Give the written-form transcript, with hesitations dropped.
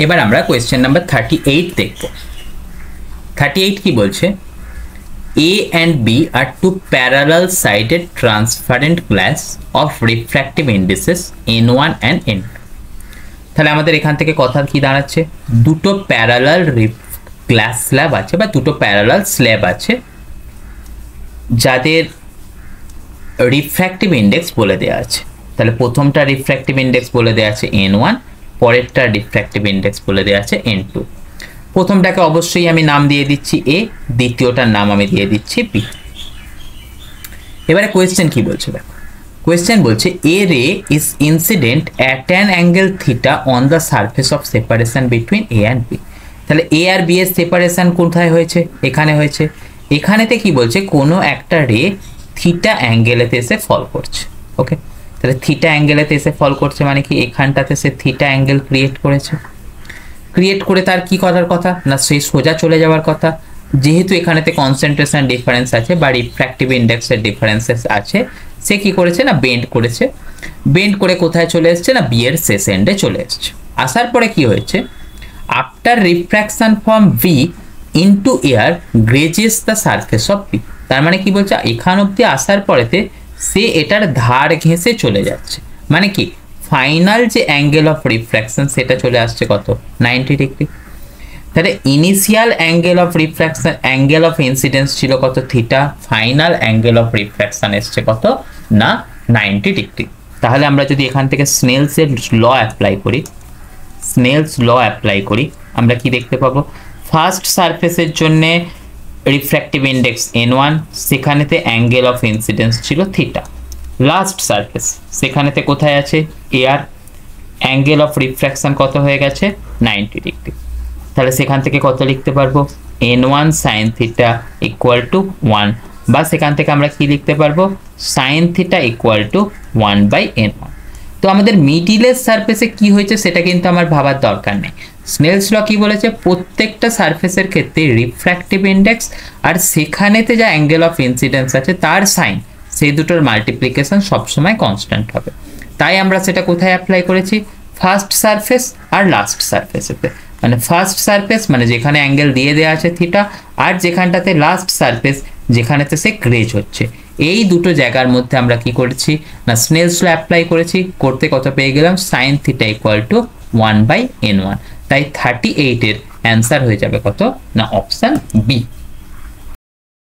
এবার আমরা question number 38 দেখব। 38 কি বলছে, A and B are two parallel sided transparent glass of refractive indices N1 and N2। তাহলে আমাদের এখান থেকে কথা কি দাঁড়াচ্ছে, দুটো প্যারালাল গ্লাস স্ল্যাব আছে বা দুটো প্যারালাল স্ল্যাব আছে যাদের রিফ্র্যাক্টিভ ইন্ডেক্স বলে দেওয়া আছে। তাহলে প্রথমটা রিফ্র্যাক্টিভ ইন্ডেক্স বলে দেওয়া আছে N1, পরেরটা রিফ্র্যাক্টিভ ইন্ডেক্স বলে দেওয়া আছে N2। প্রথমটাকে অবশ্যই আমি নাম দিয়ে দিচ্ছি A, দ্বিতীয়টার নাম আমি দিয়ে দিচ্ছি B। এবারে কোয়েশ্চেন কি বলছে দেখো, কোয়েশ্চেন বলছে A ray is incident at an angle theta on the surface of separation between A and B। তাহলে A আর B এর সেপারেশন কোথায় হয়েছে, এখানে হয়েছে। এখানেতে কি বলছে, কোনো একটা রে থিটা অ্যাঙ্গেলেতে এসে ফল করছে। ওকে, তাহলে থিটা অ্যাঙ্গেলেতে এসে ফল করছে মানে কি, এখানটাতে সে থিটা অ্যাঙ্গেল ক্রিয়েট করেছে। ক্রিয়েট করে তার কি করার কথা না, সেই সোজা চলে যাওয়ার কথা। যেহেতু এখানেতে কনসেন্ট্রেশন ডিফারেন্স আছে বা রিফ্র্যাক্টিভ ইন্ডেক্সের ডিফারেন্সেস আছে, সে কি করেছে না বেন্ড করেছে। বেন্ড করে কোথায় চলে এসছে না বি এর শেষ এন্ডে চলে এসছে। আসার পরে কি হয়েছে, after refraction from V into air grazes the surface of B. তার মানে কি বলছে, এখান অব্দি আসার পরেতে সে এটার ধার ঘেঁষে চলে যাচ্ছে, মানে কি ফাইনাল যে অ্যাঙ্গেল অফ রিফ্র্যাকশন সেটা চলে আসছে কত, 90 ডিগ্রি। তাহলে initial angle of refraction, angle of incidence ছিল কত theta, final angle of refraction এসছে কত না 90 ডিগ্রি। তাহলে আমরা যদি এখান থেকে স্নেলসের ল অ্যাপ্লাই করি, স্নেলস ল অ্যাপ্লাই করি, আমরা কি দেখতে পাবো, ফার্স্ট সারফেসের জন্য রিফ্র্যাক্টিভ ইন্ডেক্স N1, সেখানেতে অ্যাঙ্গেল অফ ইনসিডেন্স ছিল থিটা। লাস্ট সারফেস সেখানেতে কোথায় আছে এয়ার, অ্যাঙ্গেল অফ রিফ্র্যাকশন কত হয়ে গেছে 90 ডিগ্রি। তাহলে সেখান থেকে কত লিখতে পারবো, N1 sin theta equal to 1, বা সেখান থেকে আমরা কি লিখতে পারবো, sin theta equal to 1/N1। তো আমাদের মিডিলের সারফেসে কি হয়েছে সেটা কিন্তু আমার ভাবার দরকার নেই। স্নেলস ল কি বলেছে, প্রত্যেকটা সারফেসের ক্ষেত্রে রিফ্র্যাক্টিভ ইন্ডেক্স আর সেখানেতে যা অ্যাঙ্গেল অফ ইনসিডেন্স আছে তার সাইন, সেই দুটোর মাল্টিপ্লিকেশন সবসময় কনস্ট্যান্ট হবে। তাই আমরা সেটা কোথায় অ্যাপ্লাই করেছি, ফার্স্ট সারফেস আর লাস্ট সারফেসেতে। মানে ফার্স্ট সারফেস মানে যেখানে অ্যাঙ্গেল দিয়ে দেওয়া আছে থিটা, আর যেখানটাতে লাস্ট সারফেস যেখানেতে সে গ্রেজ হচ্ছে, এই দুটো জায়গার মধ্যে আমরা কি করেছি না স্নেলস ল অ্যাপ্লাই করেছি। করতে কত পেয়ে গেলাম, sine theta equal to 1/N1। তাই 38 এর অ্যান্সার হয়ে যাবে কত না অপশন বি।